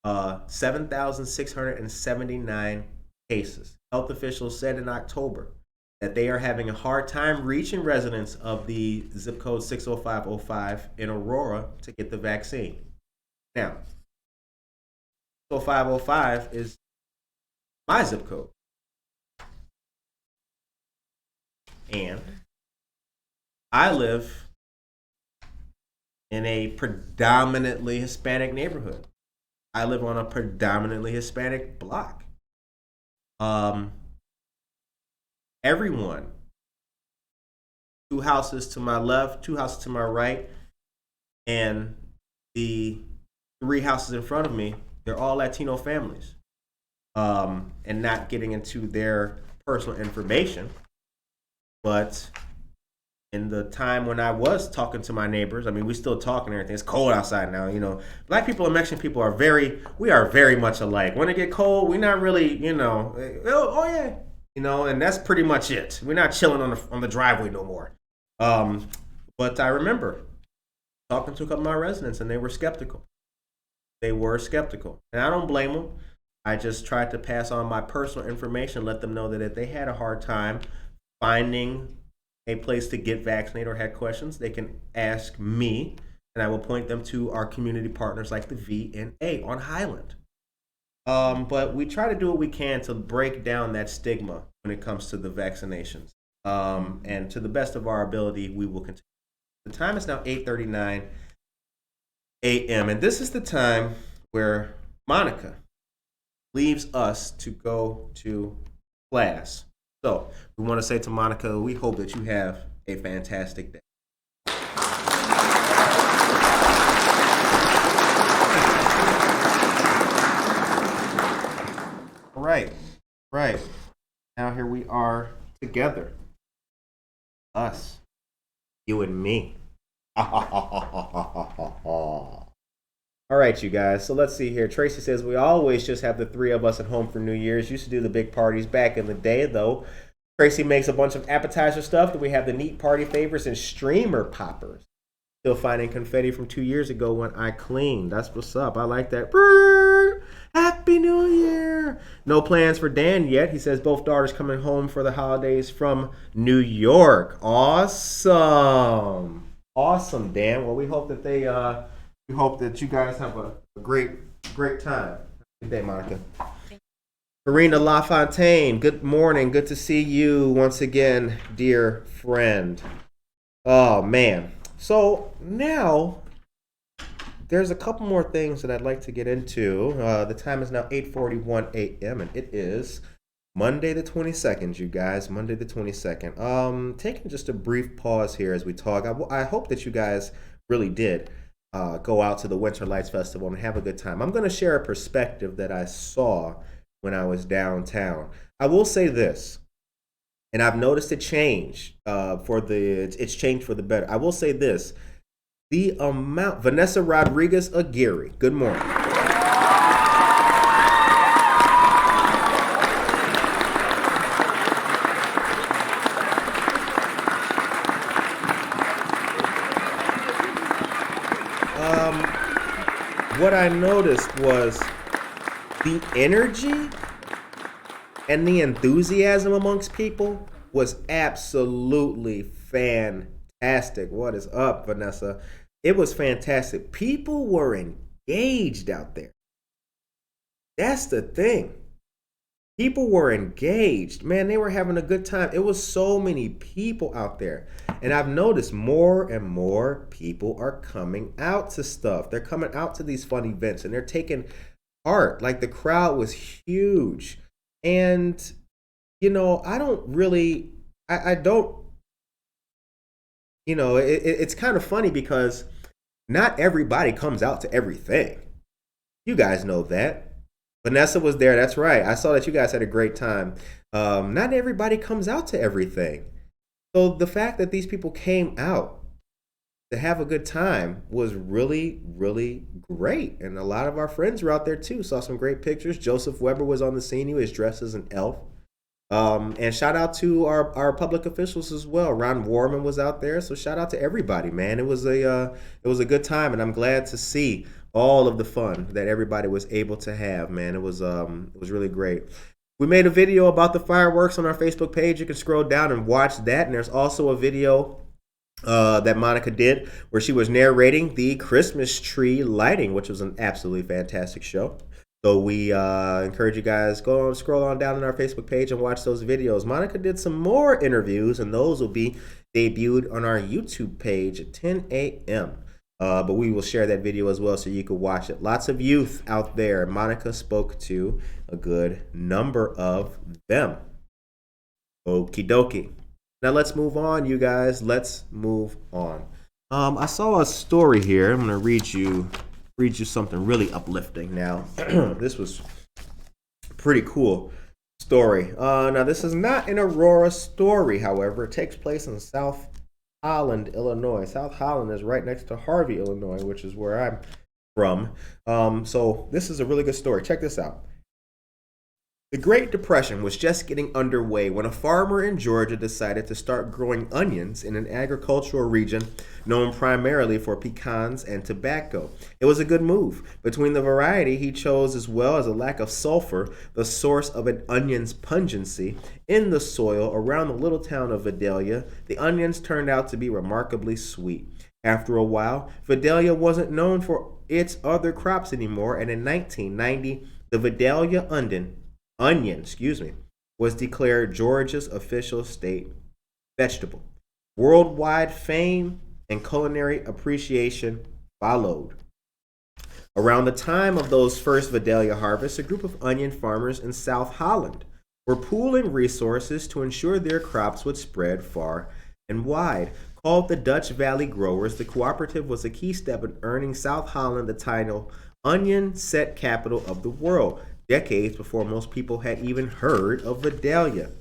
7,679 cases. Health officials said in October that they are having a hard time reaching residents of the zip code 60505 in Aurora to get the vaccine. Now, 60505 is my zip code. And I live in a predominantly Hispanic neighborhood. I live on a predominantly Hispanic block. Everyone, 2 houses to my left, 2 houses to my right, and the 3 houses in front of me, they're all Latino families. And not getting into their personal information, but in the time when I was talking to my neighbors, I mean, we still talking and everything. It's cold outside now, you know. Black people and Mexican people are very much alike. When it get cold, we're not really, oh yeah, and that's pretty much it. We're not chilling on the driveway no more. But I remember talking to a couple of my residents, and they were skeptical. And I don't blame them. I just tried to pass on my personal information, let them know that if they had a hard time finding a place to get vaccinated or had questions, they can ask me, and I will point them to our community partners like the VNA on Highland. But we try to do what we can to break down that stigma when it comes to the vaccinations. And to the best of our ability, we will continue. The time is now 8:39 a.m. And this is the time where Monica leaves us to go to class. So we want to say to Monica, we hope that you have a fantastic day. Right. Now here we are together. Us. You and me. All right, you guys. So let's see here. Tracy says, we always just have the 3 of us at home for New Year's. Used to do the big parties back in the day, though. Tracy makes a bunch of appetizer stuff. Then we have the neat party favors and streamer poppers. Still finding confetti from 2 years ago when I cleaned. That's what's up. I like that. Brrr! Happy New Year. No plans for Dan yet. He says both daughters coming home for the holidays from New York. Awesome, Dan. Well, we hope that we hope that you guys have a great time. Good day, Monica. Karina LaFontaine, good morning. Good to see you once again, dear friend. Oh, man. So now there's a couple more things that I'd like to get into. The time is now 8:41 a.m. and it is Monday the 22nd, you guys. Monday the 22nd. Taking just a brief pause here as we talk. I hope that you guys really did go out to the Winter Lights Festival and have a good time. I'm going to share a perspective that I saw when I was downtown. I will say this. And I've noticed a change it's changed for the better. I will say this, the amount, Vanessa Rodriguez Aguirre, good morning. What I noticed was the energy and the enthusiasm amongst people was absolutely fantastic. What is up, Vanessa? It was fantastic. People were engaged out there. That's the thing. People were engaged. Man, they were having a good time. It was so many people out there. And I've noticed more and more people are coming out to stuff. They're coming out to these fun events and they're taking part. Like the crowd was huge. And, I don't, it's kind of funny because not everybody comes out to everything. You guys know that. Vanessa was there. That's right. I saw that you guys had a great time. Not everybody comes out to everything. So the fact that these people came out to have a good time was really, really great. And a lot of our friends were out there too. Saw some great pictures. Joseph Weber was on the scene. He was dressed as an elf. And shout out to our public officials as well. Ron Warman was out there. So shout out to everybody, man. It was a good time, and I'm glad to see all of the fun that everybody was able to have, man. It was really great. We made a video about the fireworks on our Facebook page. You can scroll down and watch that. And there's also a video that Monica did where she was narrating the Christmas tree lighting, which was an absolutely fantastic show. So we encourage you guys, scroll on down on our Facebook page and watch those videos. Monica did some more interviews, and those will be debuted on our YouTube page at 10 a.m. But we will share that video as well so you can watch it. Lots of youth out there. Monica spoke to a good number of them. Okie dokie. Now let's move on, you guys. Let's move on. I saw a story here. I'm going to read you something really uplifting now. This was a pretty cool story. Now, this is not an Aurora story, however. It takes place in South Holland, Illinois. South Holland is right next to Harvey, Illinois, which is where I'm from. So this is a really good story. Check this out. The Great Depression was just getting underway when a farmer in Georgia decided to start growing onions in an agricultural region known primarily for pecans and tobacco. It was a good move. Between the variety he chose as well as a lack of sulfur, the source of an onion's pungency, in the soil around the little town of Vidalia, the onions turned out to be remarkably sweet. After a while, Vidalia wasn't known for its other crops anymore, and in 1990, the Vidalia onion, was declared Georgia's official state vegetable. Worldwide fame and culinary appreciation followed. Around the time of those first Vidalia harvests, a group of onion farmers in South Holland were pooling resources to ensure their crops would spread far and wide. Called the Dutch Valley Growers, the cooperative was a key step in earning South Holland the title Onion Set Capital of the World, decades before most people had even heard of Vidalia.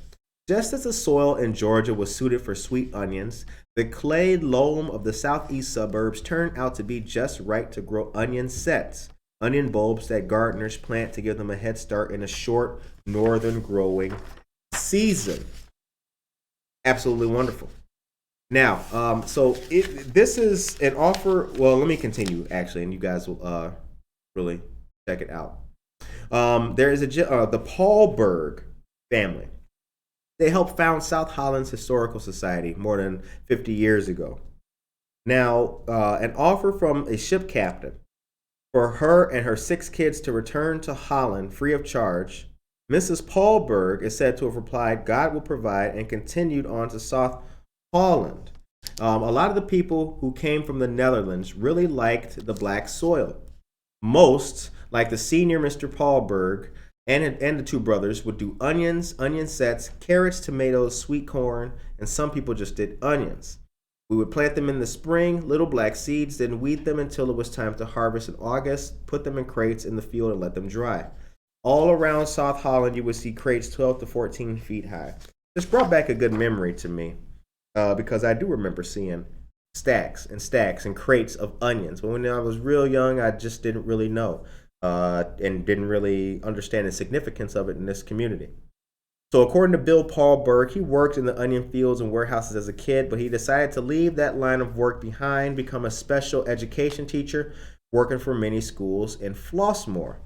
Just as the soil in Georgia was suited for sweet onions, the clay loam of the southeast suburbs turned out to be just right to grow onion sets, onion bulbs that gardeners plant to give them a head start in a short northern growing season. Absolutely wonderful. Now, this is an offer. Well, let me continue actually, and you guys will really check it out. There is the Paulberg family. They helped found South Holland's Historical Society more than 50 years ago. Now, an offer from a ship captain for her and her 6 kids to return to Holland free of charge. Mrs. Paulberg is said to have replied, "God will provide," and continued on to South Holland. A lot of the people who came from the Netherlands really liked the black soil. Most, like the senior Mr. Paulberg and the 2 brothers, would do onions, onion sets, carrots, tomatoes, sweet corn, and some people just did onions. We would plant them in the spring, little black seeds, then weed them until it was time to harvest in August, put them in crates in the field and let them dry. All around South Holland, you would see crates 12 to 14 feet high. This brought back a good memory to me because I do remember seeing stacks and stacks and crates of onions. But when I was real young, I just didn't really know and didn't really understand the significance of it in this community. So according to Bill Paulberg, he worked in the onion fields and warehouses as a kid, but he decided to leave that line of work behind, become a special education teacher, working for many schools in Flossmoor.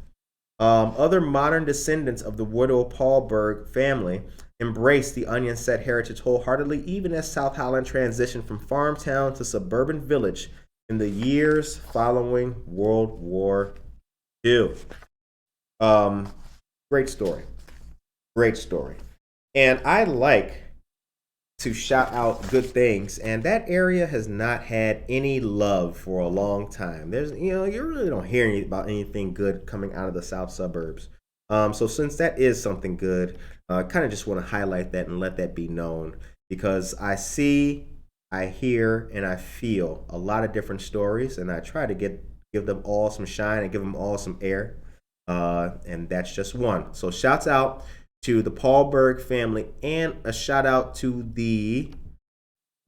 Other modern descendants of the Woodall Paulberg family embraced the onion set heritage wholeheartedly, even as South Holland transitioned from farm town to suburban village in the years following World War II. Great story. Great story. And I like to shout out good things, and that area has not had any love for a long time. You really don't hear about anything good coming out of the south suburbs. So since that is something good, I kind of just want to highlight that and let that be known, because I see, I hear, and I feel a lot of different stories, and I try to give them all some shine and give them all some air, and that's just one. So shouts out to the Paulberg family, and a shout out to the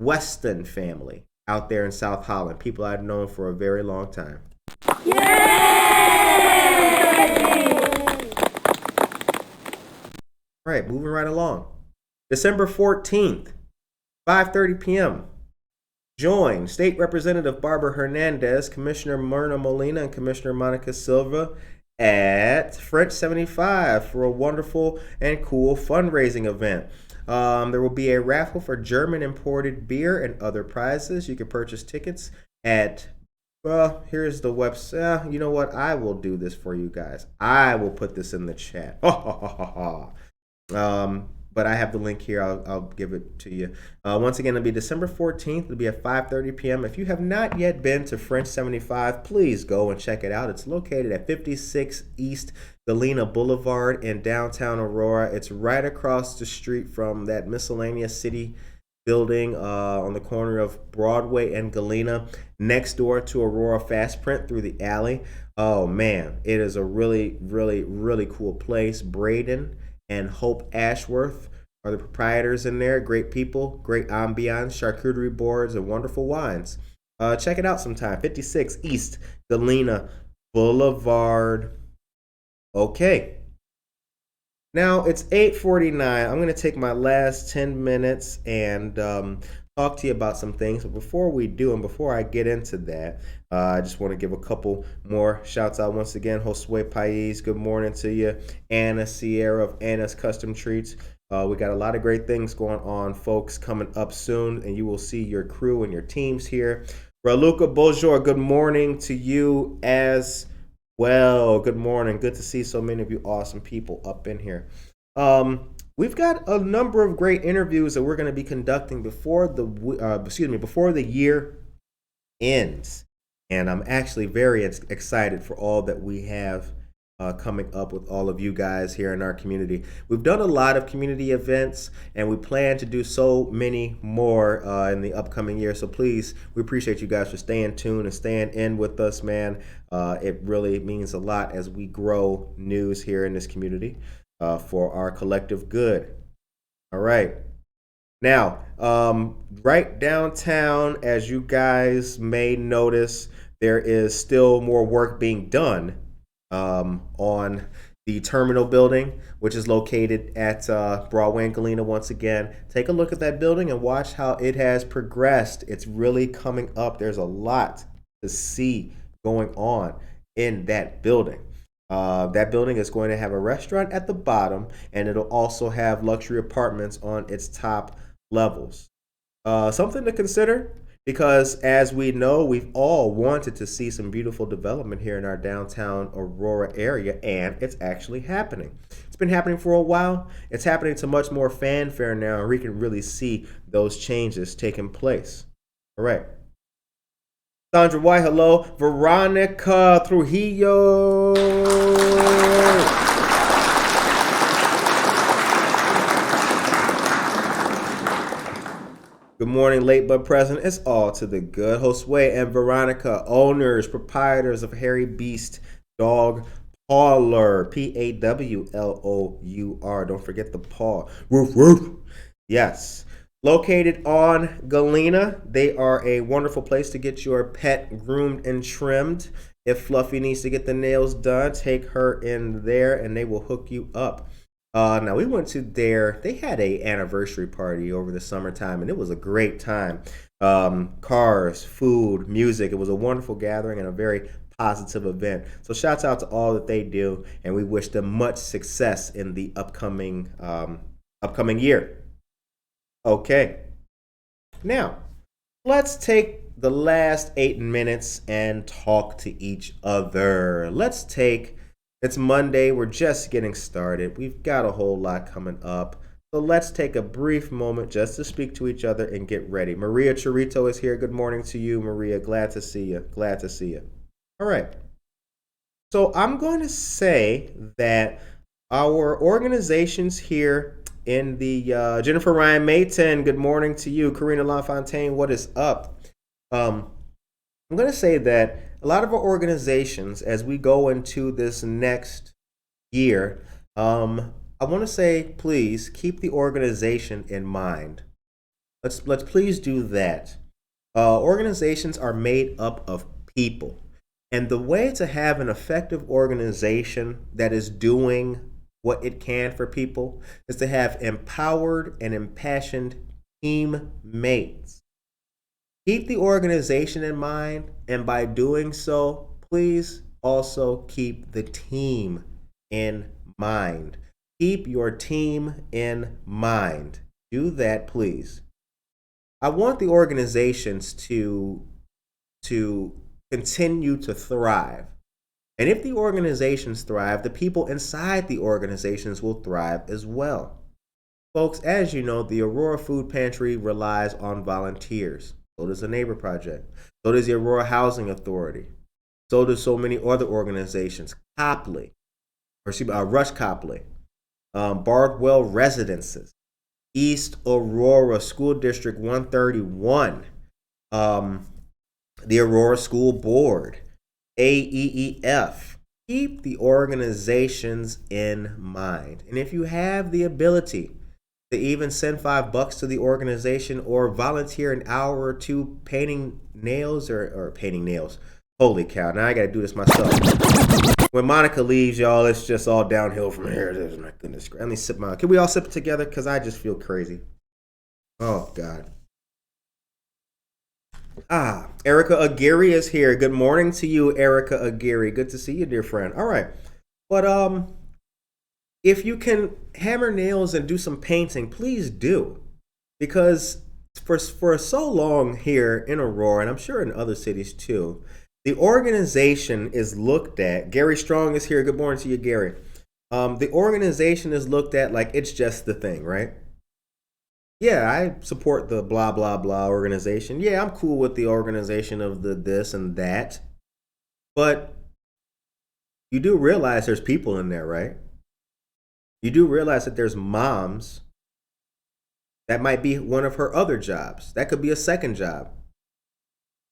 Weston family out there in South Holland, people I've known for a very long time. Yay! All right, moving right along. December 14th, 5:30 p.m. Join State Representative Barbara Hernandez, Commissioner Myrna Molina, and Commissioner Monica Silva at French 75 for a wonderful and cool fundraising event. There will be a raffle for German imported beer and other prizes. You can purchase tickets at, here's the website. You know what? I will do this for you guys. I will put this in the chat. But I have the link here. I'll give it to you. Once again, it'll be December 14th. It'll be at 5:30 p.m. If you have not yet been to French 75, please go and check it out. It's located at 56 East Galena Boulevard in downtown Aurora. It's right across the street from that miscellaneous city building on the corner of Broadway and Galena, next door to Aurora Fast Print through the alley. Oh, man, it is a really, really, really cool place. Braden and Hope Ashworth are the proprietors in there. Great people, great ambiance, charcuterie boards, and wonderful wines. Check it out sometime. 56 East Galena Boulevard. Okay. Now it's 8:49. I'm going to take my last 10 minutes and talk to you about some things. But before we do, and before I get into that, I just want to give a couple more shouts out once again. Josue Pais, good morning to you. Anna Sierra of Anna's Custom Treats. We got a lot of great things going on, folks, coming up soon, and you will see your crew and your teams here. Raluca Bonjour, good morning to you as well. Good morning. Good to see so many of you awesome people up in here. We've got a number of great interviews that we're going to be conducting before the year ends. And I'm actually very excited for all that we have coming up with all of you guys here in our community. We've done a lot of community events, and we plan to do so many more in the upcoming year. So please, we appreciate you guys for staying tuned and staying in with us, man. It really means a lot as we grow news here in this community for our collective good. All right. Now, right downtown, as you guys may notice, there is still more work being done on the terminal building, which is located at Broadway and Galena. Once again, take a look at that building and watch how it has progressed. It's really coming up. There's a lot to see going on in that building. That building is going to have a restaurant at the bottom, and it'll also have luxury apartments on its top levels. Something to consider, because as we know, we've all wanted to see some beautiful development here in our downtown Aurora area, and it's actually happening. It's been happening for a while. It's happening to much more fanfare now, and we can really see those changes taking place. All right. Sandra White, hello. Veronica Trujillo. Good morning, late but present. It's all to the good. Josue and Veronica, owners, proprietors of Harry Beast Dog Parlor, Pawlour. Don't forget the paw. Woof, woof. Yes. Located on Galena, they are a wonderful place to get your pet groomed and trimmed. If Fluffy needs to get the nails done, take her in there and they will hook you up. Now we went to they had a anniversary party over the summertime and it was a great time. Cars, food, music. It was a wonderful gathering and a very positive event. So shouts out to all that they do and we wish them much success in the upcoming year. Okay. Now, let's take the last 8 minutes and talk to each other. It's Monday. We're just getting started. We've got a whole lot coming up. So let's take a brief moment just to speak to each other and get ready. Maria Chirito is here. Good morning to you, Maria. Glad to see you. Glad to see you. All right. So I'm going to say that our organizations here in the Jennifer Ryan Mayton, good morning to you. Karina LaFontaine, what is up? I'm going to say that a lot of our organizations, as we go into this next year, I want to say, please keep the organization in mind. Let's please do that. Organizations are made up of people. And the way to have an effective organization that is doing what it can for people is to have empowered and impassioned teammates. Keep the organization in mind, and by doing so, please also keep the team in mind. Keep your team in mind. Do that, please. I want the organizations to continue to thrive. And if the organizations thrive, the people inside the organizations will thrive as well. Folks, as you know, the Aurora Food Pantry relies on volunteers. So does the Neighbor Project. So does the Aurora Housing Authority. So do so many other organizations. Rush Copley, Bardwell Residences, East Aurora School District 131, the Aurora School Board, AEEF. Keep the organizations in mind. And if you have the ability to even send $5 to the organization or volunteer an hour or two painting nails or painting nails. Holy cow, now I got to do this myself. When Monica leaves, y'all, it's just all downhill from here. My goodness. Let me sip mine. Can we all sip it together? Because I just feel crazy. Oh, God. Erica Aguirre is here. Good morning to you, Erica Aguirre. Good to see you, dear friend. All right. But if you can hammer nails and do some painting, please do. Because for so long here in Aurora, and I'm sure in other cities too, the organization is looked at. Gary Strong is here. Good morning to you, Gary. The organization is looked at like it's just the thing, right? Yeah, I support the blah, blah, blah organization. Yeah, I'm cool with the organization of the this and that. But you do realize there's people in there, right? You do realize that there's moms. That might be one of her other jobs. That could be a second job.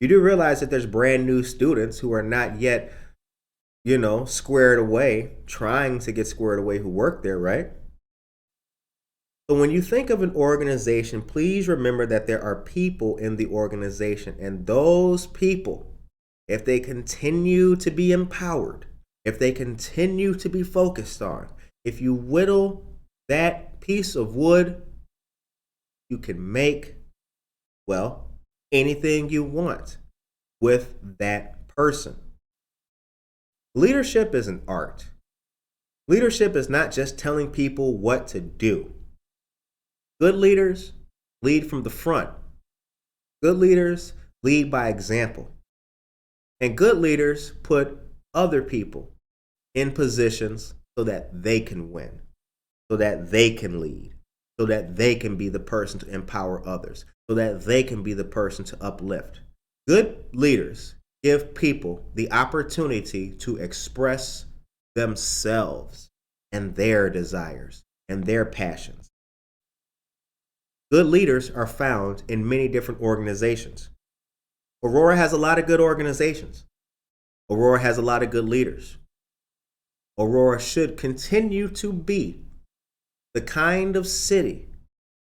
You do realize that there's brand new students who are not yet, squared away, trying to get squared away who work there, right? So when you think of an organization, please remember that there are people in the organization. And those people, if they continue to be empowered, if they continue to be focused on, if you whittle that piece of wood, you can make, anything you want with that person. Leadership is an art. Leadership is not just telling people what to do. Good leaders lead from the front. Good leaders lead by example. And good leaders put other people in positions so that they can win, so that they can lead, so that they can be the person to empower others, so that they can be the person to uplift. Good leaders give people the opportunity to express themselves and their desires and their passions. Good leaders are found in many different organizations. Aurora has a lot of good organizations. Aurora has a lot of good leaders. Aurora should continue to be the kind of city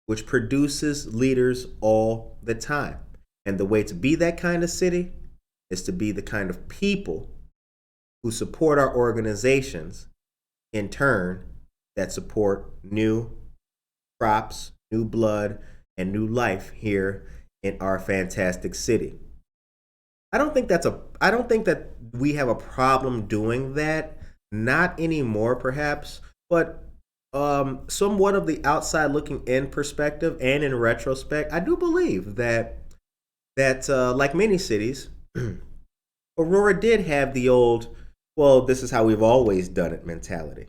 which produces leaders all the time. And the way to be that kind of city is to be the kind of people who support our organizations, in turn, that support new crops, new blood, and new life here in our fantastic city. I don't think that we have a problem doing that. Not anymore, perhaps, but somewhat of the outside looking in perspective and in retrospect, I do believe that like many cities, Aurora did have the old, well, this is how we've always done it mentality.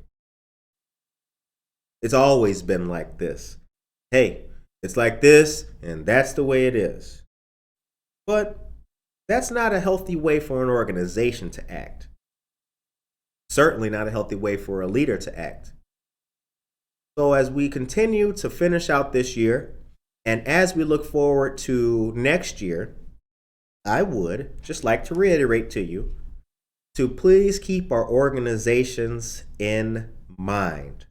It's always been like this. Hey, it's like this, and that's the way it is. But that's not a healthy way for an organization to act. Certainly not a healthy way for a leader to act. So as we continue to finish out this year, and as we look forward to next year, I would just like to reiterate to you to please keep our organizations in mind.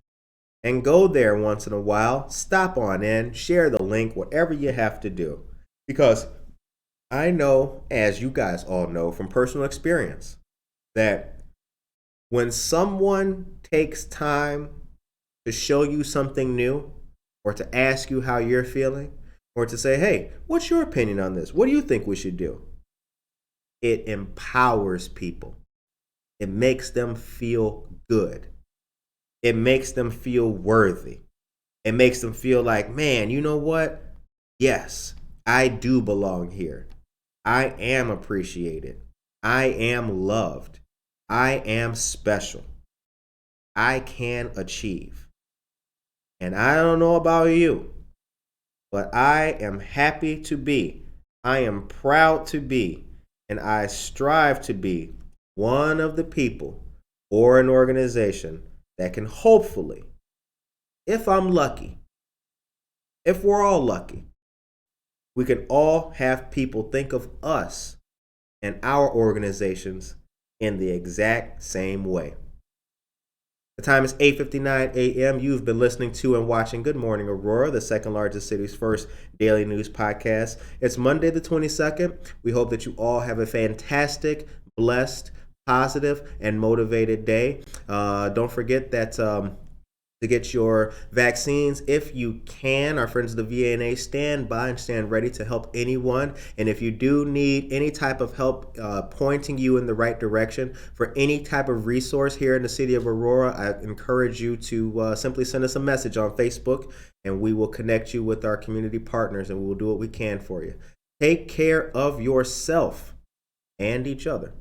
And go there once in a while, stop on in, share the link, whatever you have to do. Because I know, as you guys all know from personal experience, that when someone takes time to show you something new, or to ask you how you're feeling, or to say, hey, what's your opinion on this? What do you think we should do? It empowers people. It makes them feel good. It makes them feel worthy. It makes them feel like, man, you know what? Yes, I do belong here. I am appreciated. I am loved. I am special. I can achieve. And I don't know about you, but I am happy to be. I am proud to be. And I strive to be one of the people or an organization that can hopefully, if I'm lucky, if we're all lucky, we can all have people think of us and our organizations in the exact same way. The time is 8:59 a.m. You've been listening to and watching Good Morning Aurora, the second largest city's first daily news podcast. It's Monday the 22nd. We hope that you all have a fantastic, blessed, positive, and motivated day. Don't forget that to get your vaccines if you can. Our friends at the VNA stand by and stand ready to help anyone. And if you do need any type of help pointing you in the right direction for any type of resource here in the city of Aurora, I encourage you to simply send us a message on Facebook, and we will connect you with our community partners, and we will do what we can for you. Take care of yourself and each other.